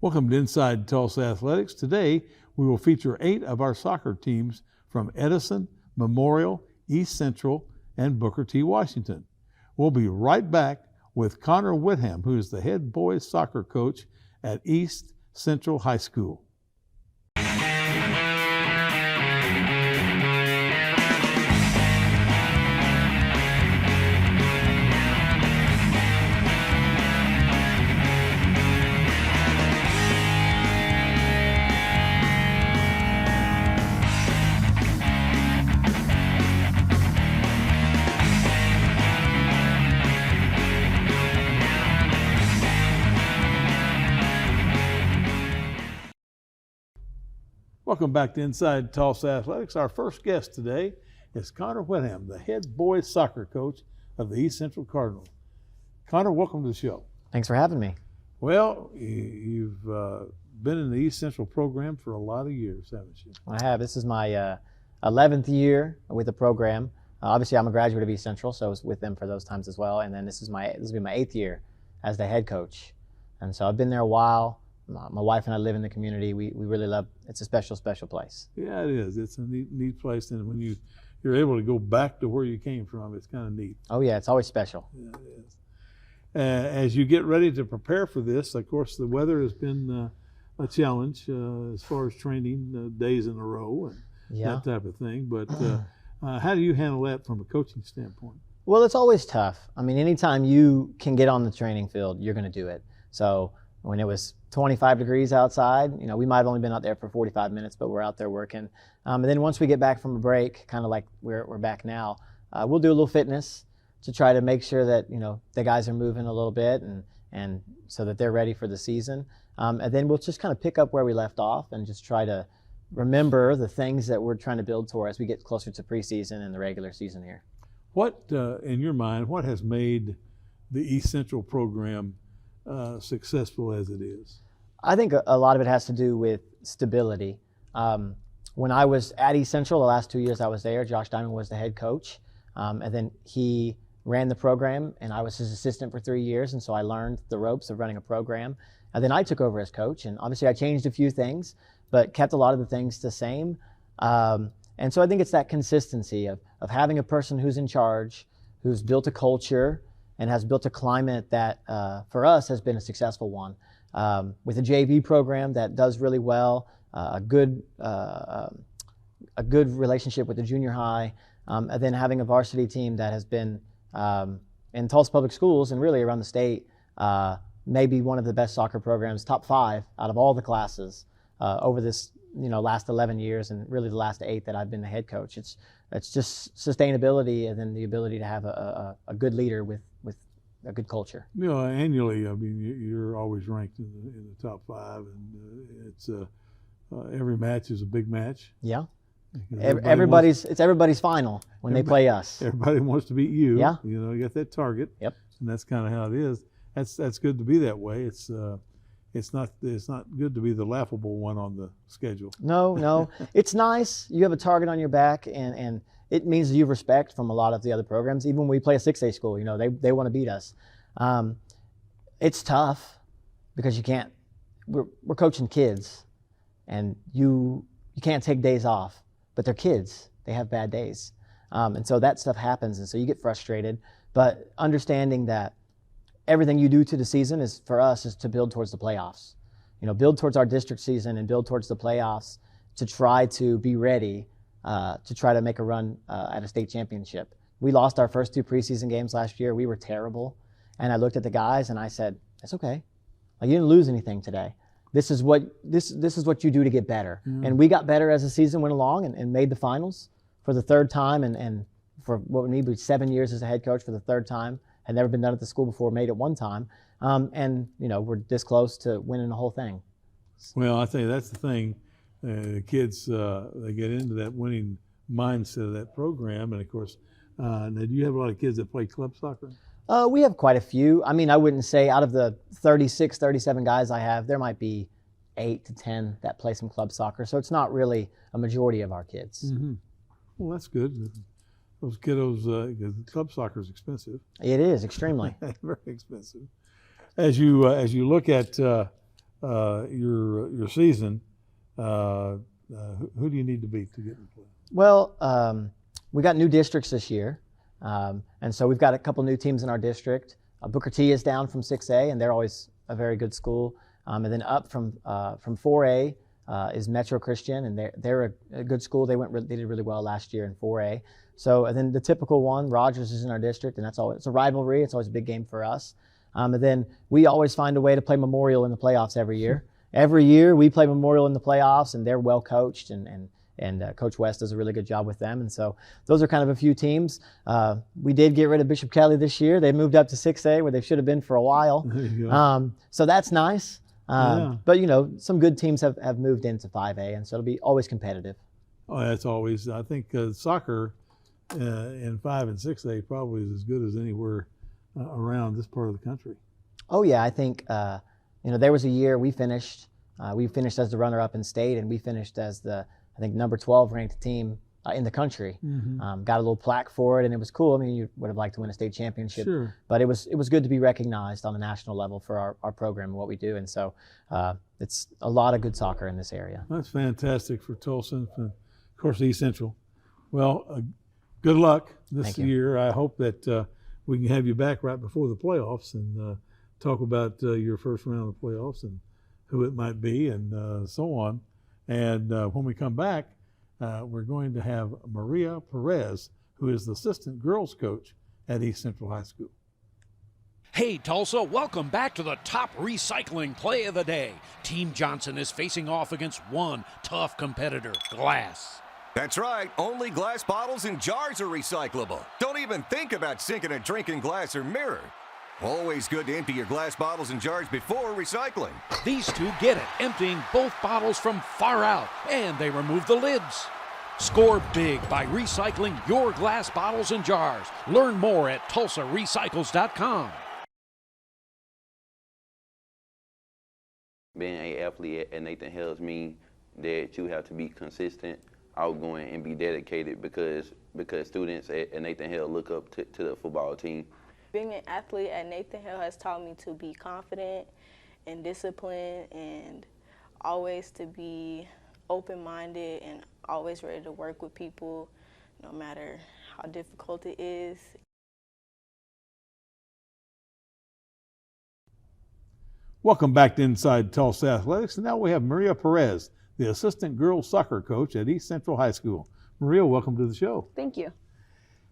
Welcome to Inside Tulsa Athletics. Today, we will feature 8 of our soccer teams from Edison, Memorial, East Central, and Booker T. Washington. We'll be right back with Connor Whitham, who is the head boys soccer coach at East Central High School. Welcome back to Inside Tulsa Athletics. Our first guest today is Connor Whitham, the head boys soccer coach of the East Central Cardinals. Connor, welcome to the show. Thanks for having me. Well, you've been in the East Central program for a lot of years, haven't you? I have. This is my 11th year with the program. Obviously, I'm a graduate of East Central, so I was with them for those times as well. And then this will be my 8th year as the head coach. And so I've been there a while. My wife and I live in the community. We really love. It's a special place. Yeah, it is. It's a neat place, and when you're able to go back to where you came from, it's kind of neat. Oh yeah, it's always special. Yeah, it is. As you get ready to prepare for this, of course, the weather has been a challenge as far as training days in a row and that type of thing. But how do you handle that from a coaching standpoint? Well, it's always tough. I mean, anytime you can get on the training field, you're going to do it. So when it was 25 degrees outside, we might have only been out there for 45 minutes, but we're out there working. And then once we get back from a break, kind of like we're back now, we'll do a little fitness to try to make sure that, the guys are moving a little bit and so that they're ready for the season. And then we'll just kind of pick up where we left off and just try to remember the things that we're trying to build toward as we get closer to preseason and the regular season here. What, in your mind, what has made the East Central program successful as it is? I think a lot of it has to do with stability. When I was at East Central, the last 2 years I was there, Josh Diamond was the head coach. And then he ran the program, and I was his assistant for 3 years, and so I learned the ropes of running a program. And then I took over as coach, and obviously I changed a few things, but kept a lot of the things the same. And so I think it's that consistency of having a person who's in charge, who's built a culture, and has built a climate that, for us, has been a successful one. With a JV program that does really well, a good relationship with the junior high, and then having a varsity team that has been in Tulsa Public Schools and really around the state, maybe one of the best soccer programs, top 5 out of all the classes over this last 11 years and really the last 8 that I've been the head coach. It's just sustainability and then the ability to have a good leader with a good culture. Annually, I mean, you're always ranked in the top 5, and it's every match is a big match. Yeah. It's everybody's final when they play us. Everybody wants to beat you. Yeah. You got that target. Yep. And that's kind of how it is. That's good to be that way. It's not good to be the laughable one on the schedule. No. It's nice. You have a target on your back, and it means you have respect from a lot of the other programs. Even when we play a 6A school, they want to beat us. It's tough because we're coaching kids, and you can't take days off, but they're kids. They have bad days. And so that stuff happens, and so you get frustrated. But understanding that everything you do to the season for us is to build towards the playoffs. Build towards our district season and build towards the playoffs to try to be ready to try to make a run at a state championship. We lost our first 2 preseason games last year. We were terrible. And I looked at the guys and I said, "It's okay. Like, you didn't lose anything today. This is what you do to get better." Mm. And we got better as the season went along and made the finals for the 3rd time and for what would need to be 7 years as a head coach for the 3rd time. Had never been done at the school before, made it 1 time. And we're this close to winning the whole thing. Well, I think that's the thing. The kids, they get into that winning mindset of that program. And of course, now, do you have a lot of kids that play club soccer? We have quite a few. I mean, I wouldn't say out of the 36, 37 guys I have, there might be 8 to 10 that play some club soccer. So it's not really a majority of our kids. Mm-hmm. Well, that's good. Those kiddos, because club soccer is expensive. It is, extremely. Very expensive. As you look at your season, who do you need to beat to get in play? Well, we got new districts this year, and so we've got a couple new teams in our district. Booker T is down from 6A, and they're always a very good school. And then up from 4A is Metro Christian, and they're a good school. They did really well last year in 4A. So and then the typical one, Rogers is in our district, and it's a rivalry. It's always a big game for us. And then we always find a way to play Memorial in the playoffs every year. Every year we play Memorial in the playoffs, and they're well coached, and Coach West does a really good job with them. And so those are kind of a few teams. We did get rid of Bishop Kelly this year. They moved up to 6A where they should have been for a while. There you go. So that's nice. Yeah. But, some good teams have moved into 5A, and so it'll be always competitive. Oh, that's always. I think soccer in 5 and 6A probably is as good as anywhere around this part of the country. Oh yeah, I think there was a year we finished as the runner-up in state, and we finished as the number 12 ranked team in the country. Mm-hmm. Got a little plaque for it, and it was cool. I mean, you would have liked to win a state championship, Sure. But it was good to be recognized on the national level for our program and what we do. And so it's a lot of good soccer in this area. That's fantastic for Tulsa and, of course, East Central. Well, good luck this year. I hope that we can have you back right before the playoffs and talk about your first round of playoffs and who it might be and so on. And when we come back, we're going to have Maria Perez, who is the assistant girls coach at East Central High School. Hey Tulsa, welcome back to the top recycling play of the day. Team Johnson is facing off against one tough competitor, glass. That's right, only glass bottles and jars are recyclable. Don't even think about sinking a drink in glass or mirror. Always good to empty your glass bottles and jars before recycling. These two get it, emptying both bottles from far out, and they remove the lids. Score big by recycling your glass bottles and jars. Learn more at TulsaRecycles.com. Being an athlete at Nathan Hales means that you have to be consistent, outgoing, and be dedicated because students at Nathan Hale look up to the football team. Being an athlete at Nathan Hale has taught me to be confident and disciplined and always to be open-minded and always ready to work with people no matter how difficult it is. Welcome back to Inside Tulsa Athletics. And now we have Maria Perez, the assistant girls soccer coach at East Central High School. Maria, welcome to the show. Thank you.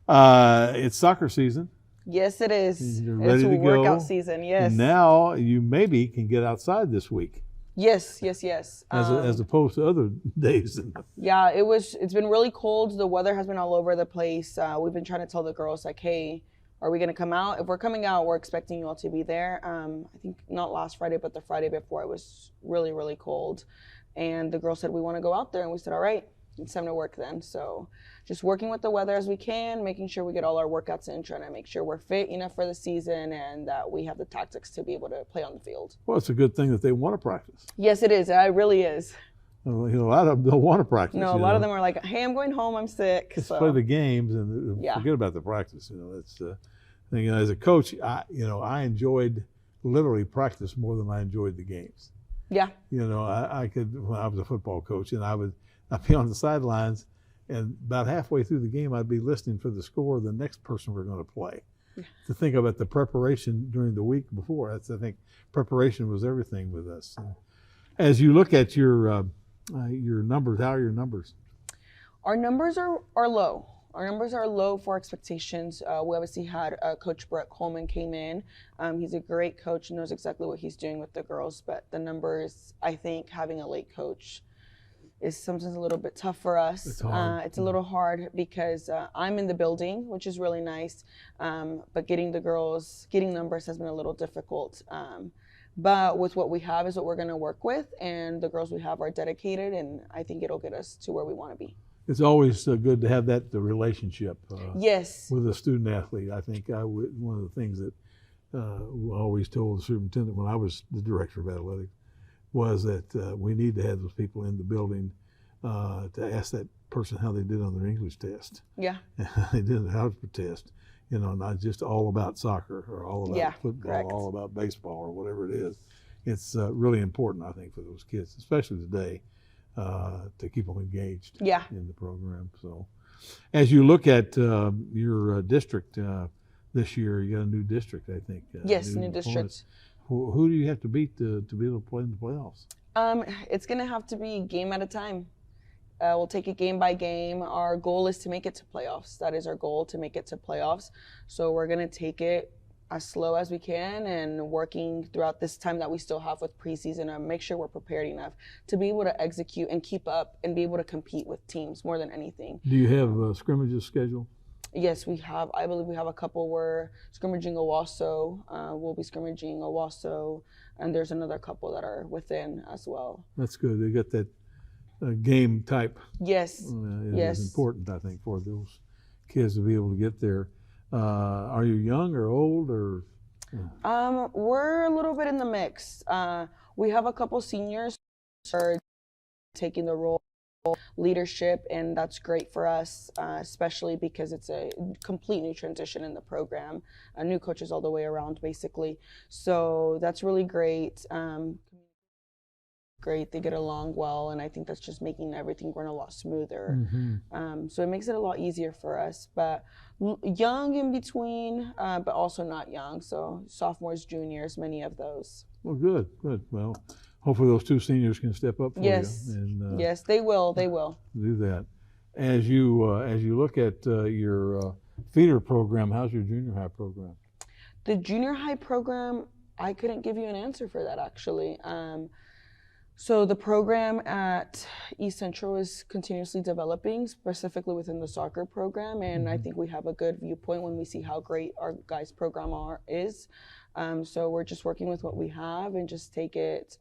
It's soccer season. Yes, it is. You're ready it's to workout go. season, yes. And now you maybe can get outside this week. Yes. As opposed to other days. Yeah, it's been really cold. The weather has been all over the place. We've been trying to tell the girls, like, hey, are we going to come out? If we're coming out, we're expecting you all to be there. I think not last Friday, but the Friday before, it was really, really cold. And the girls said, we want to go out there. And we said, all right, it's time to work then. So just working with the weather as we can, making sure we get all our workouts in, trying to make sure we're fit enough for the season and that we have the tactics to be able to play on the field. Well, it's a good thing that they want to practice. Yes, it is. It really is. A lot of them don't want to practice. No, a lot of them are like, hey, I'm going home, I'm sick. Just play the games and forget about the practice. It's as a coach, I enjoyed literally practice more than I enjoyed the games. Yeah. I could, when I was a football coach, and I'd be on the sidelines, and about halfway through the game, I'd be listening for the score of the next person we're going to play. Yeah. To think about the preparation during the week before. I think preparation was everything with us. As you look at your numbers, how are your numbers? Our numbers are low. Our numbers are low for expectations. We obviously had Coach Brett Coleman came in. He's a great coach and knows exactly what he's doing with the girls, but the numbers, I think having a late coach is sometimes a little bit tough for us. It's hard. It's a little hard because I'm in the building, which is really nice, but getting numbers has been a little difficult. But with what we have is what we're going to work with, and the girls we have are dedicated, and I think it'll get us to where we want to be. It's always good to have the relationship yes. with a student athlete. I think one of the things that I always told the superintendent when I was the director of athletics was that we need to have those people in the building to ask that person how they did on their English test. Yeah. They did the algebra test, not just all about soccer or all about football, correct. all about baseball or whatever it is. it's really important, I think, for those kids, especially today, to keep them engaged Yeah. in the program. So as you look at your district this year, you got a new district, I think. Yes, new opponents. district. Who do you have to beat to be able to play in the playoffs? It's gonna have to be game at a time. We'll take it game by game. Our goal is to make it to playoffs. That is our goal, to make it to playoffs. So we're gonna take it as slow as we can and working throughout this time that we still have with preseason and make sure we're prepared enough to be able to execute and keep up and be able to compete with teams more than anything. Do you have scrimmages scheduled? Yes, we have. I believe we have a couple. We're scrimmaging Owasso. We'll be scrimmaging Owasso, and there's another couple that are within as well. That's good. They got that game type. Yes. Yes. It's important, I think, for those kids to be able to get there. Are you young or old or? We're a little bit in the mix. We have a couple seniors who are taking the role of leadership, and that's great for us, especially because it's a complete new transition in the program, new coaches all the way around, basically. So that's really great. Great, they get along well, and I think that's just making everything run a lot smoother. So it makes it a lot easier for us, but young in between, but also not young. So sophomores, juniors, many of those. Well, good. Well, hopefully those two seniors can step up for yes. you. And, yes, they will. They will do that. As you look at your feeder program, how's your junior high program? The junior high program, I couldn't give you an answer for that actually. So the program at East Central is continuously developing, specifically within the soccer program, and I think we have a good viewpoint when we see how great our guys' program is. So we're just working with what we have and just take it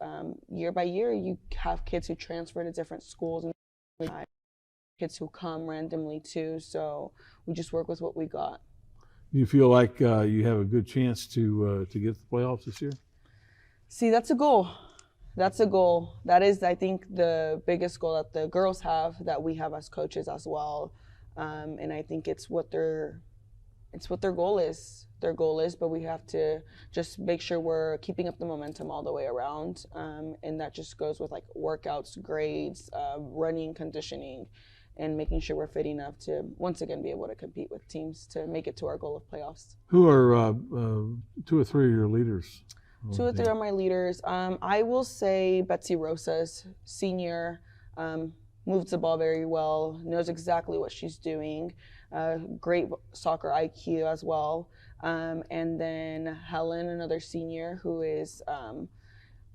year by year. You have kids who transfer to different schools and kids who come randomly too, so we just work with what we got. Do you feel like you have a good chance to get to the playoffs this year? See, that's a goal. That's a goal. That is, I think, the biggest goal that the girls have, that we have as coaches as well. And I think it's what their goal is. Their goal is, but we have to just make sure we're keeping up the momentum all the way around. And that just goes with like workouts, grades, running, conditioning, and making sure we're fit enough to once again be able to compete with teams to make it to our goal of playoffs. Who are 2 or 3 of your leaders? 2 or 3 are my leaders. I will say Betsy Rosas, senior, moves the ball very well, knows exactly what she's doing, great soccer IQ as well. And then Helen, another senior, who is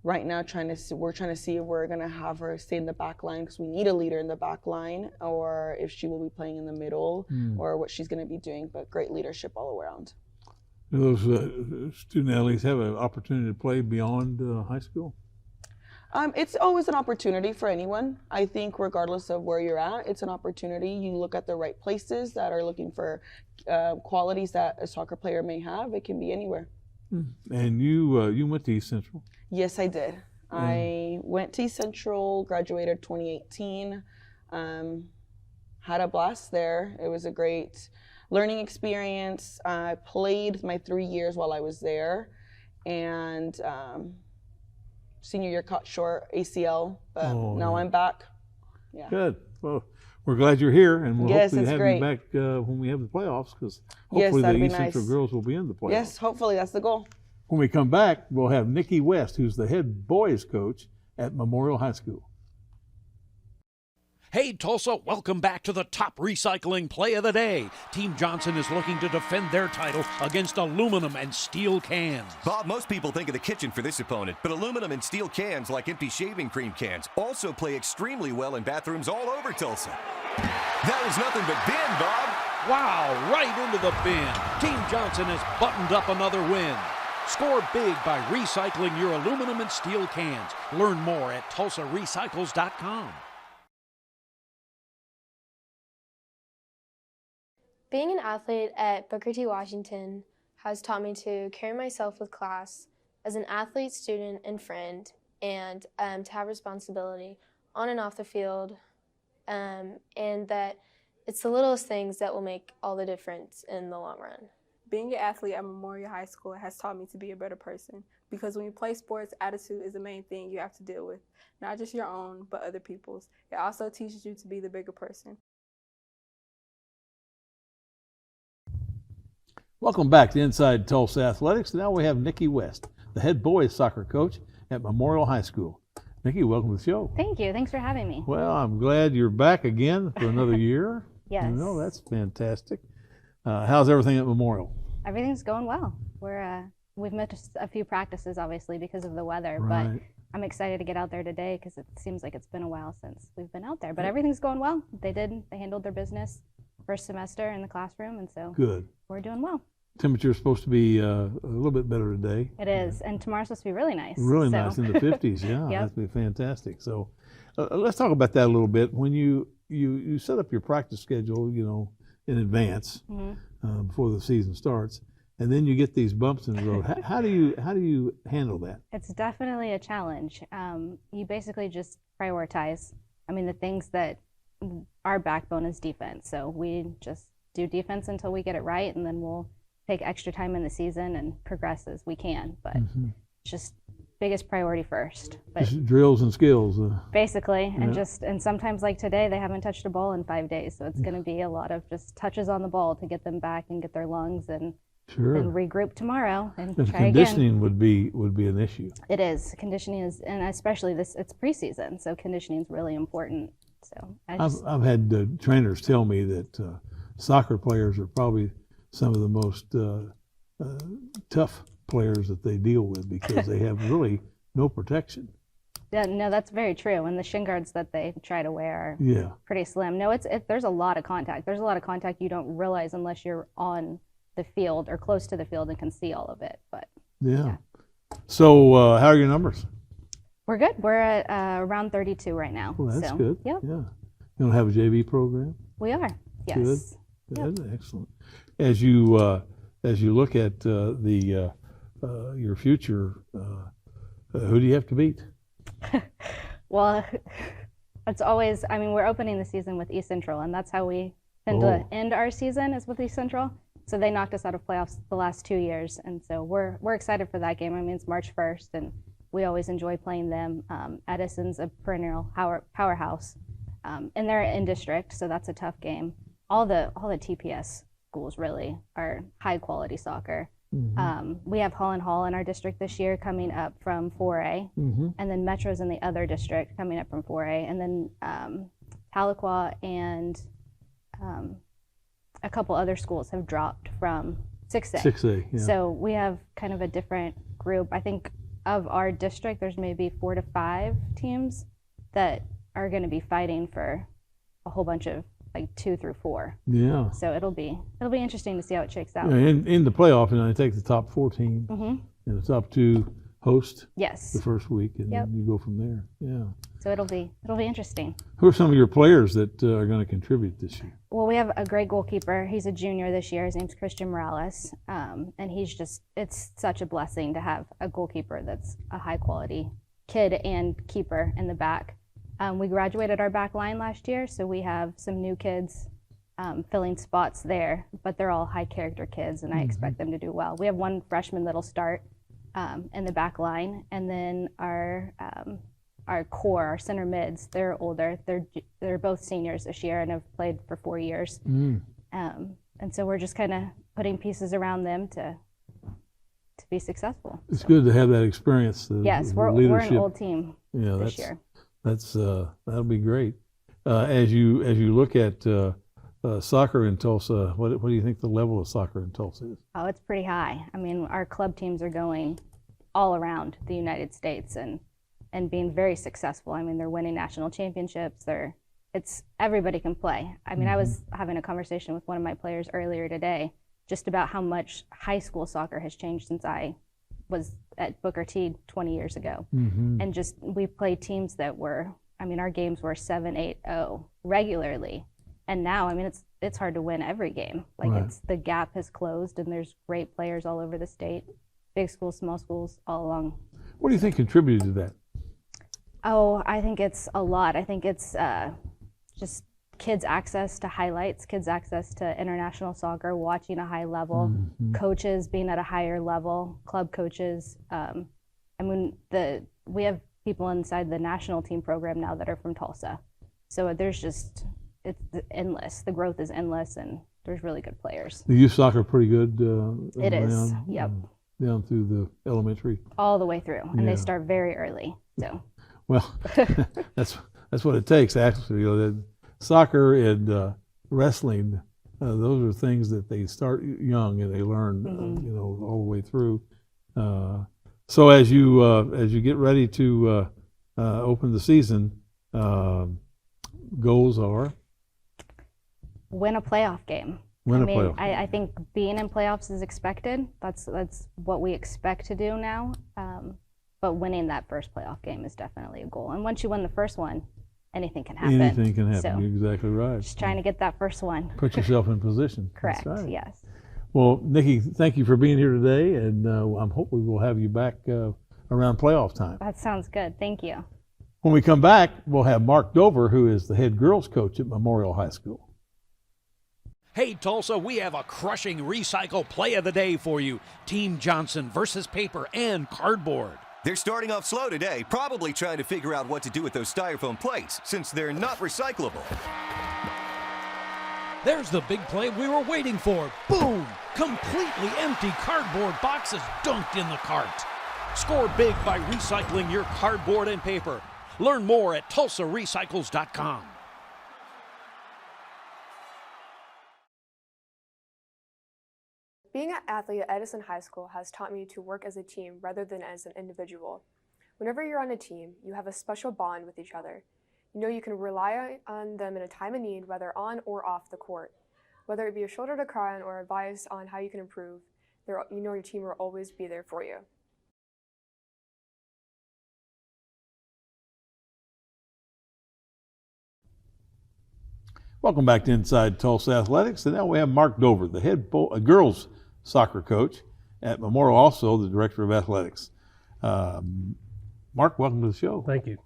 right now we're trying to see if we're gonna have her stay in the back line because we need a leader in the back line, or if she will be playing in the middle, or what she's gonna be doing. But great leadership all around. Do those student athletes have an opportunity to play beyond high school? It's always an opportunity for anyone. I think regardless of where you're at, it's an opportunity. You look at the right places that are looking for qualities that a soccer player may have. It can be anywhere. And you went to East Central? Yes, I did. I went to East Central, graduated 2018, had a blast there. It was a great learning experience. I played my 3 years while I was there, and senior year cut short, ACL, but now I'm back. Yeah. Good. Well, we're glad you're here, and we'll hopefully have great. you back when we have the playoffs, because hopefully the East Central girls will be in the playoffs. Yes, hopefully that's the goal. When we come back, we'll have Nikki West, who's the head boys coach at Memorial High School. Hey, Tulsa, welcome back to the top recycling play of the day. Team Johnson is looking to defend their title against aluminum and steel cans. Bob, most people think of the kitchen for this opponent, but aluminum and steel cans, like empty shaving cream cans, also play extremely well in bathrooms all over Tulsa. That was nothing but bin, Bob. Wow, right into the bin. Team Johnson has buttoned up another win. Score big by recycling your aluminum and steel cans. Learn more at tulsarecycles.com. Being an athlete at Booker T. Washington has taught me to carry myself with class as an athlete, student, and friend, and to have responsibility on and off the field, and that it's the littlest things that will make all the difference in the long run. Being an athlete at Memorial High School has taught me to be a better person because when you play sports, attitude is the main thing you have to deal with, not just your own, but other people's. It also teaches you to be the bigger person. Welcome back to Inside Tulsa Athletics. Now we have Nikki West, the head boys soccer coach at Memorial High School. Nikki, welcome to the show. Thank you. Thanks for having me. Well, I'm glad you're back again for another year. Yes. No, that's fantastic. How's everything at Memorial? Everything's going well. We've missed a few practices, obviously, because of the weather, Right. but I'm excited to get out there today because it seems like it's been a while since we've been out there. But everything's going well. They handled their business first semester in the classroom, and so Good. we're doing well. Temperature's supposed to be a little bit better today. It is, and tomorrow's supposed to be really nice. Really so. nice in the 50s, yeah. Yep. That'd be fantastic. So let's talk about that a little bit. When you set up your practice schedule, in advance before the season starts, and then you get these bumps in the road. How do you handle that? It's definitely a challenge. You basically just prioritize. I mean, the things that our backbone is defense, so we just do defense until we get it right, and then we'll take extra time in the season and progress as we can. But just biggest priority first. But Just drills and skills. basically, Yeah. and sometimes like today, they haven't touched a ball in 5 days, so it's going to be a lot of just touches on the ball to get them back and get their lungs and Sure. then regroup tomorrow and And try again. conditioning would be an issue. It is. Conditioning is, and especially it's preseason, so conditioning is really important. So I've had trainers tell me that soccer players are probably some of the most tough players that they deal with because they have really no protection. Yeah, no, that's very true. And the shin guards that they try to wear Yeah. are pretty slim. No, there's a lot of contact. There's a lot of contact you don't realize unless you're on the field or close to the field and can see all of it. But Yeah. So how are your numbers? we're good. We're at around 32 right now. Well, that's so, good. Yep, Yeah. You don't have a JV program? we are. Yes. Good. Good. Excellent. As you look at your future, who do you have to beat? Well, it's always, I mean, we're opening the season with East Central, and that's how we tend to end our season is with East Central. So they knocked us out of playoffs the last 2 years, and so we're excited for that game. I mean, it's March 1st, and we always enjoy playing them. Edison's a perennial powerhouse, and they're in district, so that's a tough game. All the TPS schools really are high quality soccer. We have Holland Hall in our district this year coming up from 4A, and then Metro's in the other district coming up from 4A, and then Tahlequah and a couple other schools have dropped from 6A. 6A, yeah. So we have kind of a different group. I think of our district, there's maybe 4 to 5 teams that are going to be fighting for a whole bunch of like 2 through 4. Yeah. So it'll be interesting to see how it shakes out. Yeah, in the playoff, they take the top 14, and the top 2 host Yes. the first week, and Yep. then you go from there. Yeah. So it'll be interesting. Who are some of your players that are going to contribute this year? Well, we have a great goalkeeper. He's a junior this year. His name's Christian Morales, and it's such a blessing to have a goalkeeper that's a high quality kid and keeper in the back. We graduated our back line last year, so we have some new kids filling spots there, but they're all high character kids, and I expect them to do well. We have one freshman that'll start in the back line, and then our core, our center mids, they're older. They're both seniors this year and have played for 4 years. And so we're just kind of putting pieces around them to be successful. It's good to have that experience. Yes, the we're an leadership. old team this year. That'll be great. As you look at soccer in Tulsa, what do you think the level of soccer in Tulsa is? Oh, it's pretty high. I mean, our club teams are going all around the United States and being very successful. I mean, they're winning national championships. Everybody can play. I mean, I was having a conversation with one of my players earlier today just about how much high school soccer has changed since I was at Booker T 20 years ago. And just we played teams that were, I mean, our games were 7-8-0 regularly. And now, I mean, it's hard to win every game. Like the gap has closed, and there's great players all over the state, big schools, small schools, all along. What do you think contributed to that? Oh, I think it's a lot. I think it's just kids' access to highlights, kids' access to international soccer, watching a high level, coaches being at a higher level, club coaches I mean, we have people inside the national team program now that are from Tulsa. So it's endless. The growth is endless, and there's really good players. The youth soccer pretty good. It is, yep. Down through the elementary. All the way through, and Yeah. they start very early. So. Well, that's what it takes actually. Soccer and wrestling, those are things that they start young and they learn, all the way through. So as you get ready to open the season, goals are Win a playoff game. I think being in playoffs is expected. That's what we expect to do now. But winning that first playoff game is definitely a goal. And once you win the first one, anything can happen. Anything can happen. So, You're exactly right. just trying to get that first one. Put yourself in position. Correct. That's right. Yes. Well, Nikki, thank you for being here today, and I'm hoping we'll have you back around playoff time. That sounds good. Thank you. When we come back, we'll have Mark Dover, who is the head girls coach at Memorial High School. Hey, Tulsa, we have a crushing recycle play of the day for you. Team Johnson versus paper and cardboard. They're starting off slow today, probably trying to figure out what to do with those styrofoam plates, since they're not recyclable. There's the big play we were waiting for. Boom! Completely empty cardboard boxes dunked in the cart. Score big by recycling your cardboard and paper. Learn more at TulsaRecycles.com. Being an athlete at Edison High School has taught me to work as a team rather than as an individual. Whenever you're on a team, you have a special bond with each other. You know you can rely on them in a time of need, whether on or off the court. Whether it be a shoulder to cry on or advice on how you can improve, you know your team will always be there for you. Welcome back to Inside Tulsa Athletics, and now we have Mark Dover, the head girls soccer coach at Memorial, also the director of athletics. Mark, welcome to the show. Thank you.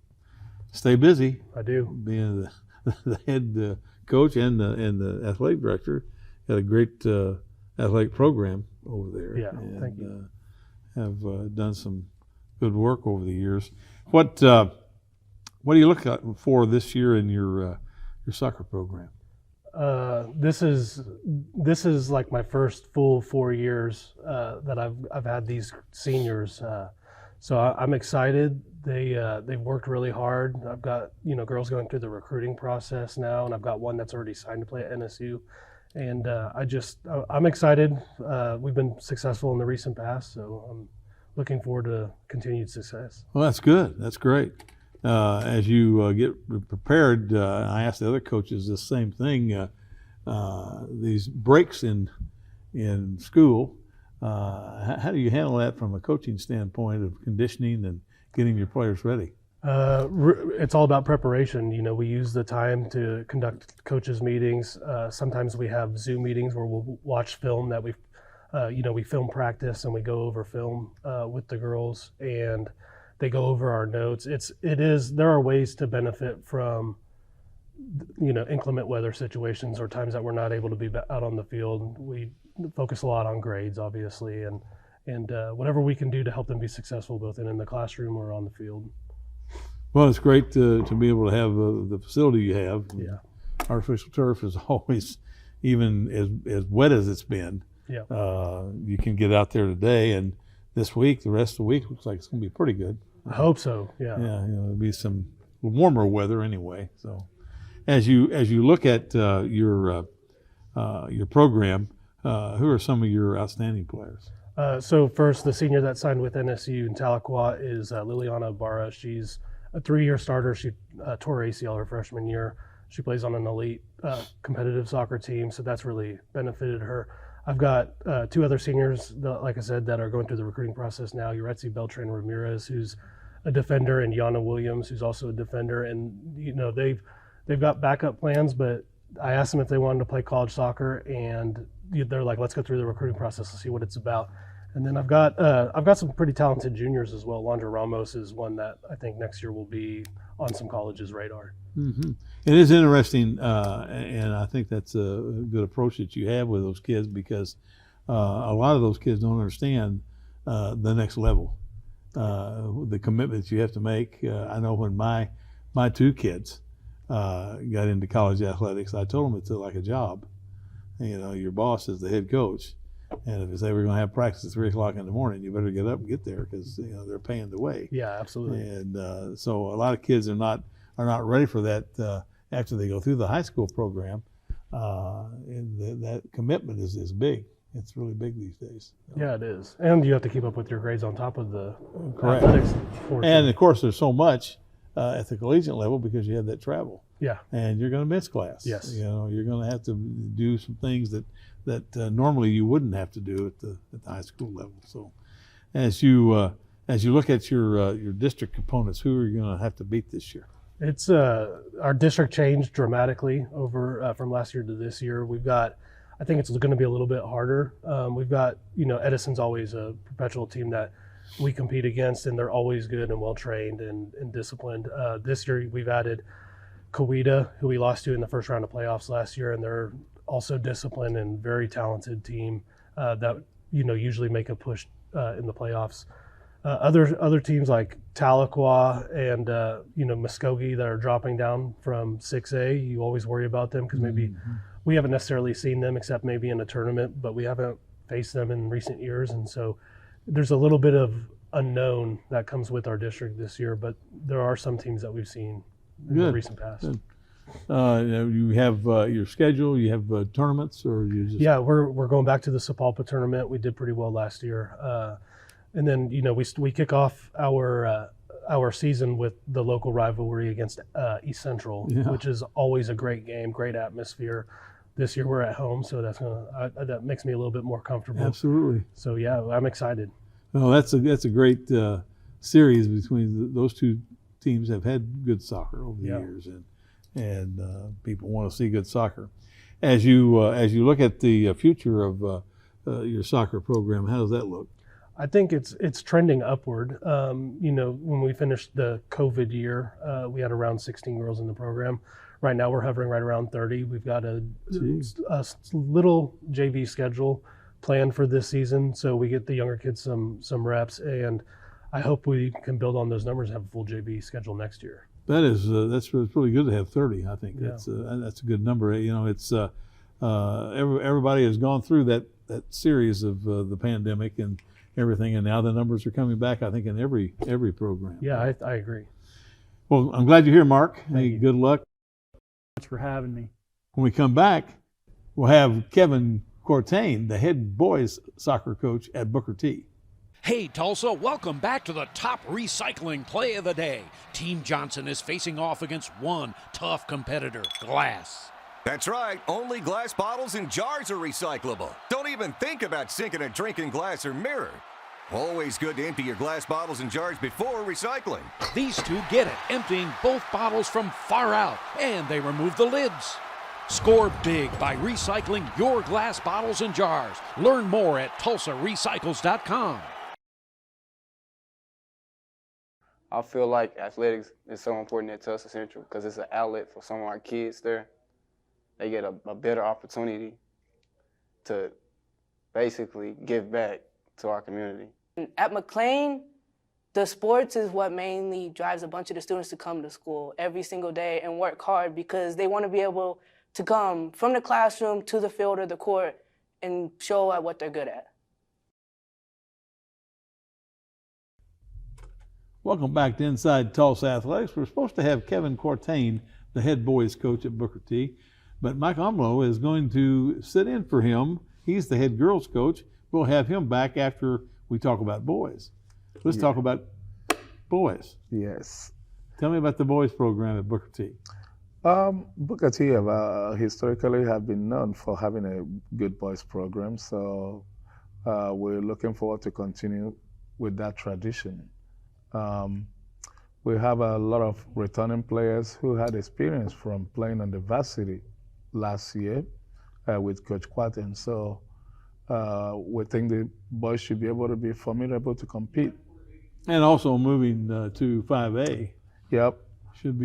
Stay busy. I do. Being the head coach and the athletic director, had a great athletic program over there. Yeah, and, thank you. Have done some good work over the years. What do you look for this year in your soccer program? This is like my first full 4 years that I've had these seniors. So I'm excited. They've worked really hard. I've got girls going through the recruiting process now, and I've got one that's already signed to play at NSU. And I'm excited. We've been successful in the recent past, so I'm looking forward to continued success. Well, that's good. That's great. As you get prepared, I asked the other coaches the same thing. These breaks in school, how do you handle that from a coaching standpoint of conditioning and getting your players ready? It's all about preparation. We use the time to conduct coaches meetings. Sometimes we have Zoom meetings where we'll watch film that we film practice and we go over film with the girls, and they go over our notes. There are ways to benefit from, inclement weather situations or times that we're not able to be out on the field. We focus a lot on grades, obviously, and whatever we can do to help them be successful, both in the classroom or on the field. Well, it's great to be able to have the facility you have. Yeah. Artificial turf is always, even as wet as it's been, yeah. You can get out there today, and this week, the rest of the week looks like it's going to be pretty good. I hope so. Yeah. Yeah, there'll be some warmer weather anyway. So, as you look at your program, who are some of your outstanding players? So first, the senior that signed with NSU in Tahlequah is Liliana Barra. She's a 3-year starter. She tore ACL her freshman year. She plays on an elite competitive soccer team, so that's really benefited her. I've got 2 other seniors, like I said, that are going through the recruiting process now. Yuretsi Beltran Ramirez, who's a defender, and Yana Williams, who's also a defender. And they've got backup plans, but I asked them if they wanted to play college soccer, and they're like, let's go through the recruiting process and see what it's about. And then I've got some pretty talented juniors as well. Londra Ramos is one that I think next year will be on some colleges' radar. Mm-hmm. It is interesting, and I think that's a good approach that you have with those kids, because a lot of those kids don't understand the next level. the commitments you have to make. I know when my two kids got into college athletics, I told them it's like a job. Your boss is the head coach, and if they say we're going to have practice at 3 o'clock in the morning, you better get up and get there because they're paying the way. Yeah, absolutely. And so a lot of kids are not ready for that after they go through the high school program. And that commitment is big. It's really big these days. Yeah, it is. And you have to keep up with your grades on top of the Correct. athletics. And of course, there's so much at the collegiate level because you have that travel. Yeah. And you're going to miss class. Yes. You're going to have to do some things that normally you wouldn't have to do at the high school level. So, as you look at your district opponents, who are you going to have to beat this year? It's our district changed dramatically over from last year to this year. I think it's going to be a little bit harder. We've got, Edison's always a perpetual team that we compete against, and they're always good and well trained and disciplined. This year we've added Coweta, who we lost to in the first round of playoffs last year, and they're also disciplined and very talented team that usually make a push in the playoffs. Other teams like Tahlequah and Muskogee that are dropping down from 6A, you always worry about them because maybe we haven't necessarily seen them except maybe in a tournament, but we haven't faced them in recent years, and so there's a little bit of unknown that comes with our district this year. But there are some teams that we've seen in the recent past. Good. You have your schedule. You have tournaments, or you just we're going back to the Sapulpa tournament. We did pretty well last year. And then we kick off our season with the local rivalry against East Central, which is always a great game, great atmosphere. This year we're at home, so that makes me a little bit more comfortable. Absolutely. So yeah, I'm excited. Well, that's a great series between those two teams. Have had good soccer over the years, and people want to see good soccer. As you look at the future of your soccer program, how does that look? I think it's trending upward. When we finished the COVID year, we had around 16 girls in the program. Right now we're hovering right around 30. We've got a little JV schedule planned for this season, so we get the younger kids some reps, and I hope we can build on those numbers and have a full JV schedule next year. That's really good to have 30. I think that's a good number. It's everybody has gone through that series of the pandemic and everything, and now the numbers are coming back, I think, in every program. Yeah, I agree. Well, I'm glad you're here, Mark. Hey, good luck. Thanks for having me. When we come back, we'll have Kevin Courtain, the head boys soccer coach at Booker T. Hey, Tulsa, welcome back to the top recycling play of the day. Team Johnson is facing off against one tough competitor, glass. That's right. Only glass bottles and jars are recyclable. Don't even think about sinking a drink in glass or mirror. Always good to empty your glass bottles and jars before recycling. These two get it, emptying both bottles from far out, and they remove the lids. Score big by recycling your glass bottles and jars. Learn more at TulsaRecycles.com. I feel like athletics is so important at Tulsa Central because it's an outlet for some of our kids there. They get a better opportunity to basically give back to our community. At McLean, the sports is what mainly drives a bunch of the students to come to school every single day and work hard because they want to be able to come from the classroom to the field or the court and show at what they're good at. Welcome back to Inside Tulsa Athletics. We're supposed to have Kevin Courtain, the head boys coach at Booker T, but Mike Umelo is going to sit in for him. He's the head girls coach. We'll have him back after we talk about boys. Let's talk about boys. Yes. Tell me about the boys program at Booker T. Booker T historically have been known for having a good boys program, so we're looking forward to continue with that tradition. We have a lot of returning players who had experience from playing on the varsity last year with Coach Quatten, so we think the boys should be able to be formidable to compete. And also moving to 5A. Yep. Should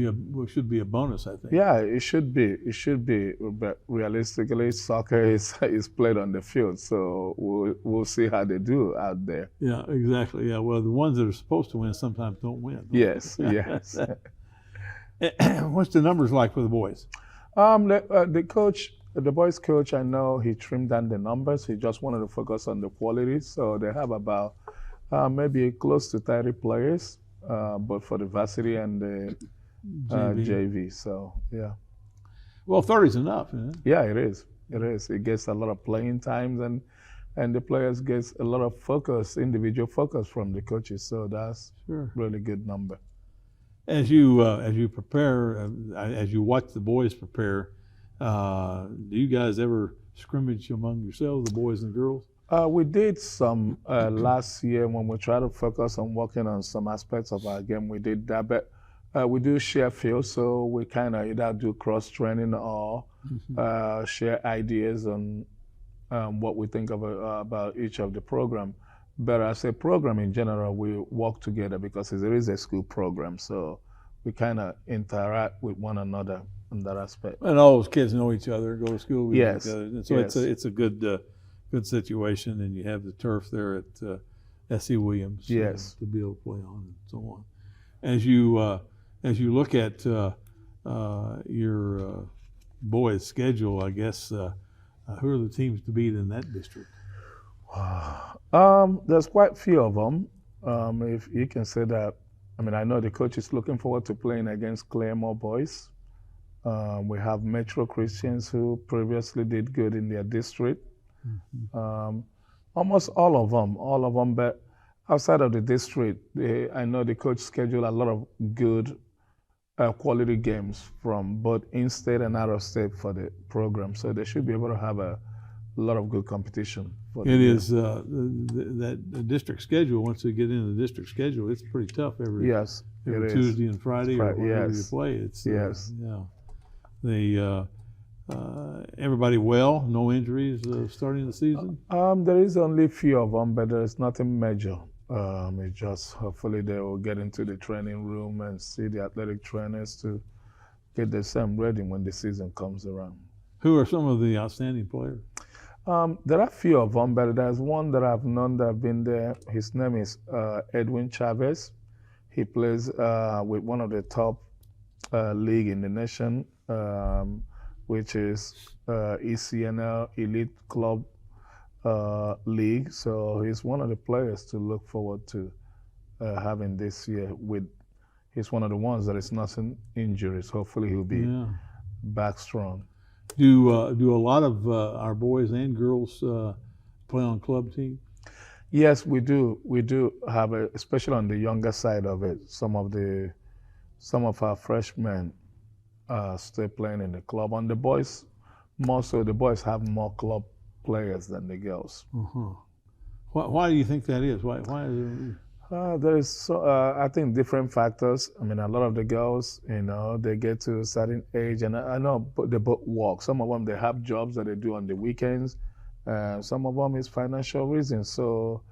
be a bonus, I think. Yeah, it should be. It should be. But realistically, soccer is played on the field, so we'll see how they do out there. Yeah, exactly. Yeah. Well, the ones that are supposed to win sometimes don't win. Yes. Yes. What's the numbers like for the boys? The coach, the boys' coach, I know he trimmed down the numbers. He just wanted to focus on the quality. So they have about maybe close to 30 players, both for the varsity and the JV. So yeah. Well, 30 is enough, isn't it? Yeah, it is. It is. It gets a lot of playing times, and the players get a lot of focus, individual focus from the coaches. So that's really good number. As you prepare, as you watch the boys prepare, do you guys ever scrimmage among yourselves, the boys and girls? We did some last year when we tried to focus on working on some aspects of our game. We did that, but we do share field, so we kind of either do cross training or share ideas on what we think about each of the program. But as a program in general, we work together because it is a school program, so we kind of interact with one another in that aspect. And all those kids know each other, go to school with Yes. each other. And so it's a good situation, and you have the turf there at S.C. Williams Yes. to be able to play on and so on. As you look at your boys' schedule, I guess, who are the teams to beat in that district? There's quite a few of them. If you can say that, I mean, I know the coach is looking forward to playing against Claremore boys. We have Metro Christians who previously did good in their district. Almost all of them, but outside of the district, I know the coach scheduled a lot of good quality games from both in-state and out-of-state for the program, so they should be able to have a lot of good competition. It is that district schedule. Once they get into the district schedule, it's pretty tough every Tuesday and Friday or whenever you play. It's everybody well, no injuries starting the season. There is only a few of them, but there is nothing major. It just hopefully they will get into the training room and see the athletic trainers to get themselves ready when the season comes around. Who are some of the outstanding players? There are a few of them, but there's one that I've known that have been there. His name is Edwin Chavez. He plays with one of the top league in the nation, which is ECNL Elite Club League. So he's one of the players to look forward to having this year. He's one of the ones that is nothing injuries. Hopefully he'll be back strong. Do a lot of our boys and girls play on club teams? Yes, we do. We do have especially on the younger side of it. Some of our freshmen still playing in the club. On the boys, more so, the boys have more club players than the girls. Why do you think that is? Why is it? There is, I think, different factors. I mean, a lot of the girls, they get to a certain age, and I know they both work. Some of them, they have jobs that they do on the weekends. Some of them is financial reasons. So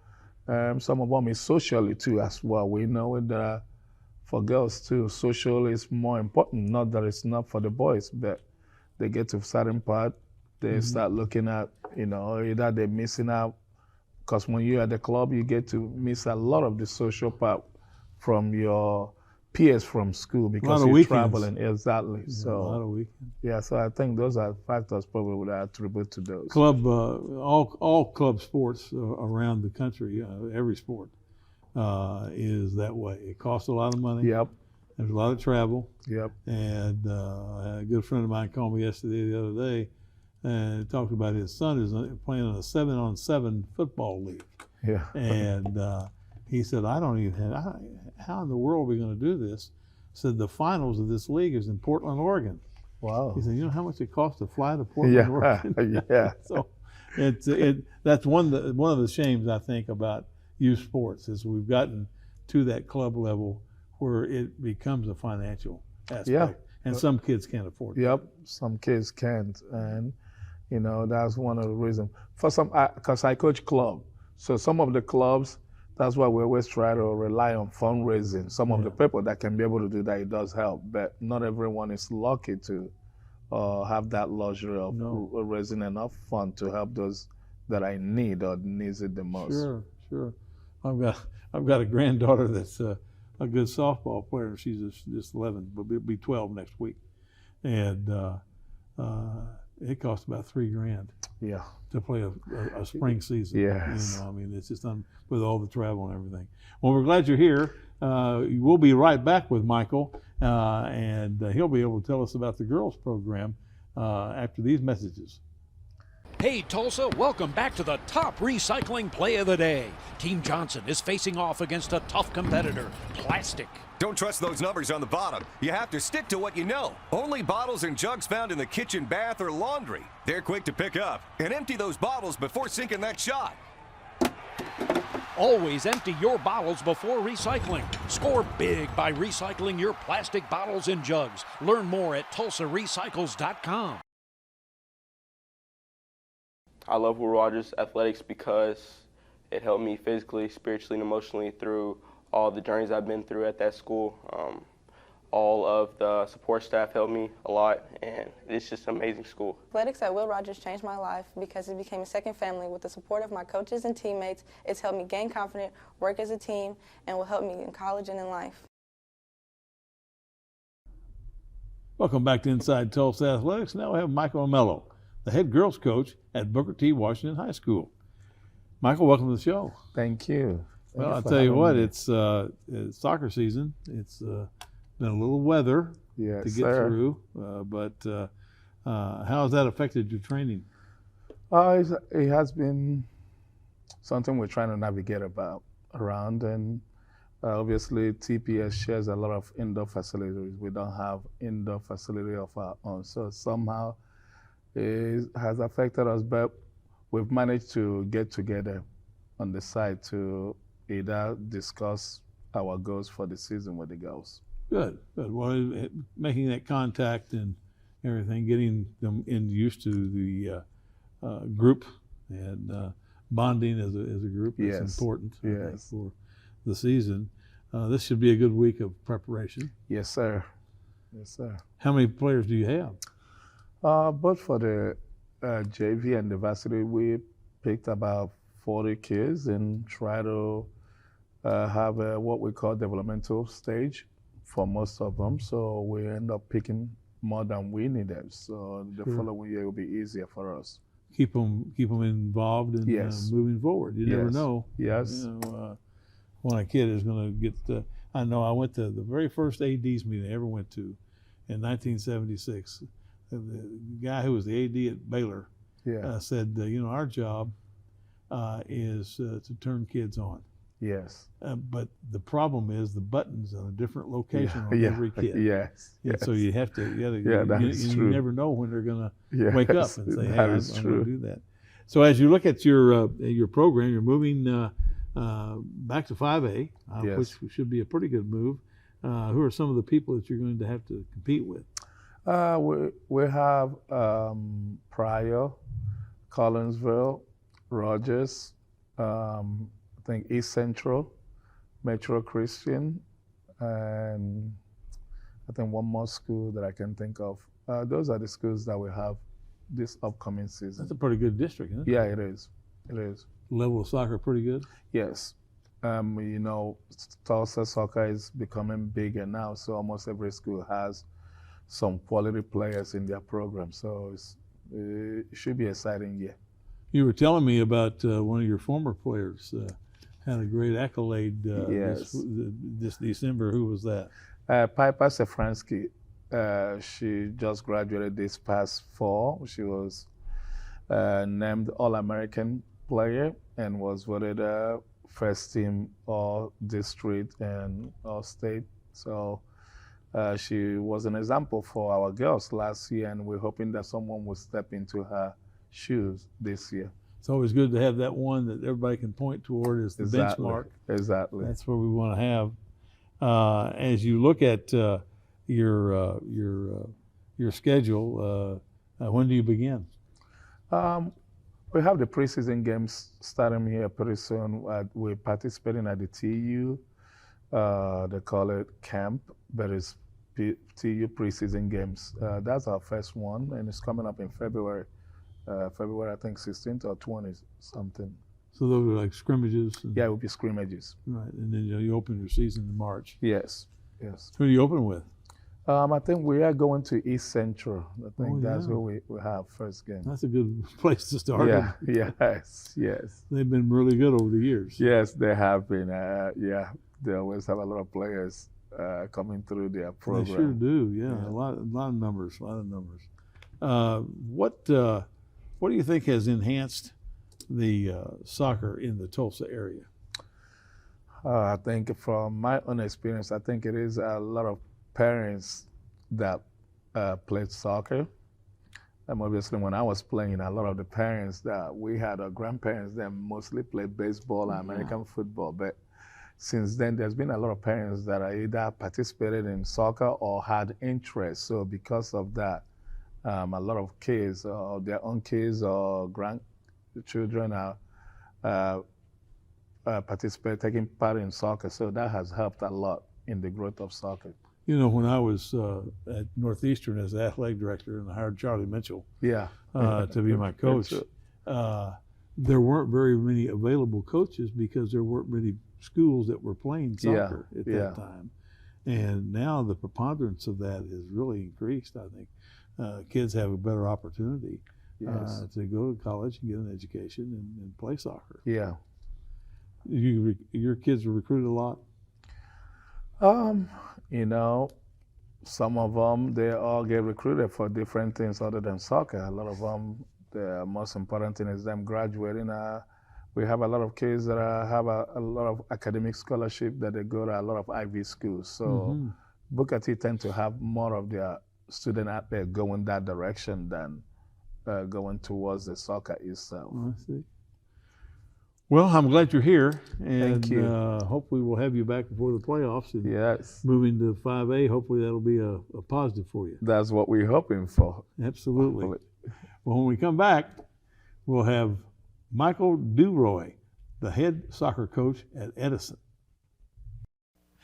some of them is socially too as well. We know that for girls too, social is more important. Not that it's not for the boys, but they get to a certain part, they start looking at, either they're missing out. Because when you're at the club, you get to miss a lot of the social part from your peers from school because you're traveling. Exactly. So a lot of weekends. Yeah, so I think those are factors probably that I attribute to those. All club sports around the country, every sport is that way. It costs a lot of money. Yep. There's a lot of travel. Yep. And a good friend of mine called me the other day, and talked about his son is playing in a 7-on-7 football league. Yeah. And he said, I don't even have, how in the world are we going to do this? Said the finals of this league is in Portland, Oregon. Wow. He said, you know how much it costs to fly to Portland, Oregon? Yeah. So that's one of the shames I think about youth sports is we've gotten to that club level where it becomes a financial aspect. Yeah. And some kids can't afford it. Yep, some kids can't. And, that's one of the reasons. For some, because I coach club. So some of the clubs, that's why we always try to rely on fundraising. Some of the people that can be able to do that, it does help, but not everyone is lucky to have that luxury of raising enough fund to help those that I need or needs it the most. Sure, sure. I've got a granddaughter that's a good softball player. She's just 11, but will be 12 next week, and it costs about $3,000. Yeah. To play a spring season. Yes. You know, I mean, it's just with all the travel and everything. Well, we're glad you're here. We'll be right back with Michael, and he'll be able to tell us about the girls program after these messages. Hey Tulsa, welcome back to the top recycling play of the day. Team Johnson is facing off against a tough competitor, plastic. Don't trust those numbers on the bottom. You have to stick to what you know. Only bottles and jugs found in the kitchen, bath, or laundry. They're quick to pick up. And empty those bottles before sinking that shot. Always empty your bottles before recycling. Score big by recycling your plastic bottles and jugs. Learn more at TulsaRecycles.com. I love Will Rogers Athletics because it helped me physically, spiritually, and emotionally through all the journeys I've been through at that school. All of the support staff helped me a lot, and it's just an amazing school. Athletics at Will Rogers changed my life because it became a second family. With the support of my coaches and teammates, it's helped me gain confidence, work as a team, and will help me in college and in life. Welcome back to Inside Tulsa Athletics. Now we have Michael Umelo, the head girls coach at Booker T. Washington High School. Michael, welcome to the show. Thank you. Well, I'll tell you what, it's soccer season. It's been a little weather to get through, but how has that affected your training? It has been something we're trying to navigate around, and obviously TPS shares a lot of indoor facilities. We don't have indoor facility of our own, so somehow it has affected us, but we've managed to get together on the side to either discuss our goals for the season with the girls. Good, good. Well, making that contact and everything, getting them used to the group and bonding as a group is important I think, for the season. This should be a good week of preparation. Yes, sir. Yes, sir. How many players do you have? Both for the JV and the varsity, we picked about 40 kids and try to have what we call developmental stage for most of them. So we end up picking more than we needed. So the following year will be easier for us. Keep them involved and moving forward. You never know. Yes. You know, when a kid is going to get. I know I went to the very first AD's meeting I ever went to in 1976. The guy who was the AD at Baylor said, our job is to turn kids on. Yes. But the problem is the buttons on a different location on every kid. Yes. So you have to, you never know when they're going to wake up and say, hey, I'm going to do that. So as you look at your program, you're moving back to 5A, which should be a pretty good move. Who are some of the people that you're going to have to compete with? We have Pryor, Collinsville, Rogers, I think East Central, Metro Christian, and I think one more school that I can think of. Those are the schools that we have this upcoming season. That's a pretty good district, isn't it? Yeah, it is. It is. Level of soccer pretty good? Yes. Tulsa soccer is becoming bigger now, so almost every school has some quality players in their program. So it should be an exciting year. You were telling me about one of your former players had a great accolade this December. Who was that? Piper Safransky. She just graduated this past fall. She was named All-American player and was voted first team All-District and All-State. So she was an example for our girls last year, and we're hoping that someone will step into her shoes this year. It's always good to have that one that everybody can point toward as the benchmark. Exactly. That's what we want to have. As you look at your schedule, when do you begin? We have the preseason games starting here pretty soon. We're participating at the TU. They call it camp, but it's TU preseason games. That's our first one, and it's coming up in February. February, I think 16th or 20th, something. So those are like scrimmages? Yeah, it will be scrimmages. Right, and then you open your season in March. Yes, yes. Who do you open with? I think we are going to East Central. I think that's yeah. where we have first game. That's a good place to start. Yeah, yes, yes. They've been really good over the years. Yes, they have been. Yeah, they always have a lot of players coming through their program. They sure do. Yeah, a lot of numbers. What do you think has enhanced the soccer in the Tulsa area? I think from my own experience, I think it is a lot of parents that played soccer. Obviously, when I was playing, a lot of the parents that we had, our grandparents, they mostly played baseball and American football. But since then, there's been a lot of parents that are either participated in soccer or had interest. So because of that, a lot of kids, or their own kids or grandchildren are taking part in soccer. So that has helped a lot in the growth of soccer. You know, when I was at Northeastern as the athletic director and I hired Charlie Mitchell to be my coach, there weren't very many available coaches because there weren't many schools that were playing soccer at that time. And now the preponderance of that has really increased, I think. Kids have a better opportunity to go to college and get an education and play soccer. Yeah. Your kids were recruited a lot? You know, some of them, they all get recruited for different things other than soccer. A lot of them, the most important thing is them graduating. We have a lot of kids that have a lot of academic scholarship that they go to a lot of Ivy schools. So Booker T tend to have more of their student out there going that direction than going towards the soccer itself. I see. Well, I'm glad you're here, and Thank you. Hopefully we'll have you back before the playoffs. And yes. Moving to 5A, hopefully that'll be a positive for you. That's what we're hoping for. Absolutely. Well, when we come back, we'll have Michael DuRoy, the head soccer coach at Edison.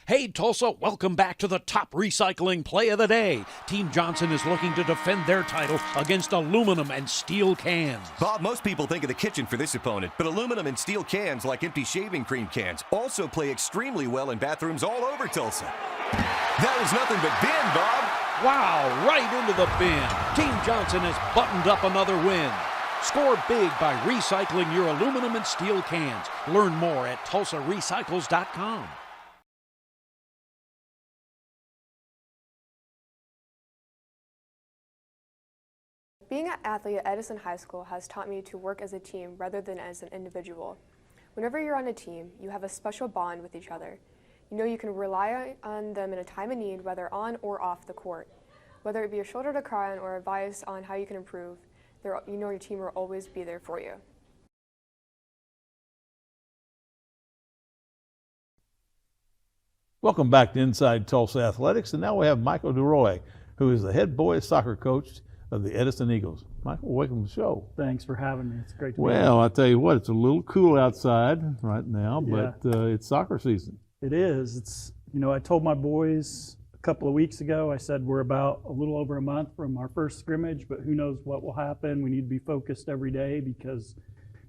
Hey, Tulsa, welcome back to the top recycling play of the day. Team Johnson is looking to defend their title against aluminum and steel cans. Bob, most people think of the kitchen for this opponent, but aluminum and steel cans, like empty shaving cream cans, also play extremely well in bathrooms all over Tulsa. That was nothing but bin, Bob. Wow, right into the bin. Team Johnson has buttoned up another win. Score big by recycling your aluminum and steel cans. Learn more at TulsaRecycles.com. Being an athlete at Edison High School has taught me to work as a team rather than as an individual. Whenever you're on a team, you have a special bond with each other. You know you can rely on them in a time of need, whether on or off the court. Whether it be a shoulder to cry on or advice on how you can improve, you know your team will always be there for you. Welcome back to Inside Tulsa Athletics, and now we have Michael DuRoy, who is the head boys soccer coach of the Edison Eagles. Michael, welcome to the show. Thanks for having me. It's great to be here. Well, I tell you what, it's a little cool outside right now, but it's soccer season. It is. It's, you know, I told my boys a couple of weeks ago, I said we're about a little over a month from our first scrimmage, but who knows what will happen. We need to be focused every day because,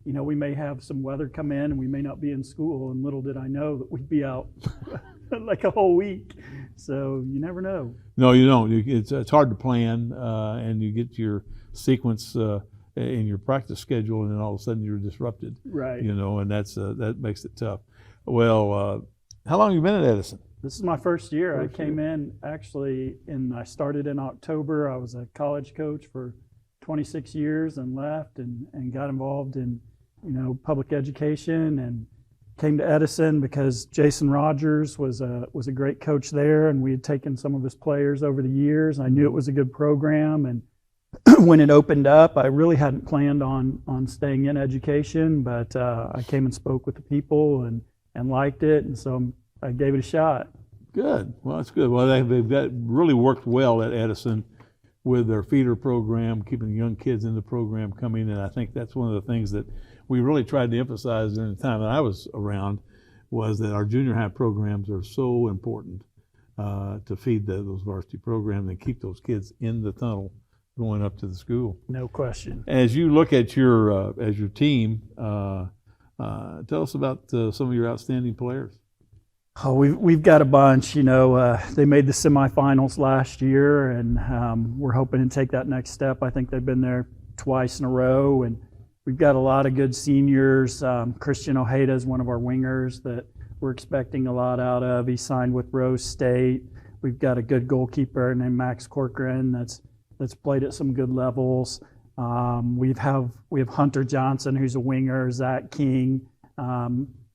you know, we may have some weather come in and we may not be in school, and little did I know that we'd be out like a whole week. So you never know. No, you don't. It's hard to plan, and you get your sequence in your practice schedule, and then all of a sudden you're disrupted. Right. You know, and that makes it tough. Well, how long have you been at Edison? This is my first year. I came in actually, and I started in October. I was a college coach for 26 years and left and got involved in, you know, public education, and came to Edison because Jason Rogers was a great coach there, and we had taken some of his players over the years. I knew it was a good program, and when it opened up, I really hadn't planned on staying in education, but I came and spoke with the people and liked it, and so I gave it a shot. Good. Well, that's good. Well, they've really worked well at Edison with their feeder program, keeping young kids in the program coming. And I think that's one of the things that we really tried to emphasize during the time that I was around, was that our junior high programs are so important to feed those varsity programs and keep those kids in the tunnel going up to the school. No question. As you look at your team, tell us about some of your outstanding players. Oh, we've got a bunch. You know, they made the semifinals last year, and we're hoping to take that next step. I think they've been there twice in a row, and we've got a lot of good seniors. Christian Ojeda is one of our wingers that we're expecting a lot out of. He signed with Rose State. We've got a good goalkeeper named Max Corcoran that's played at some good levels. We have Hunter Johnson, who's a winger. Zach King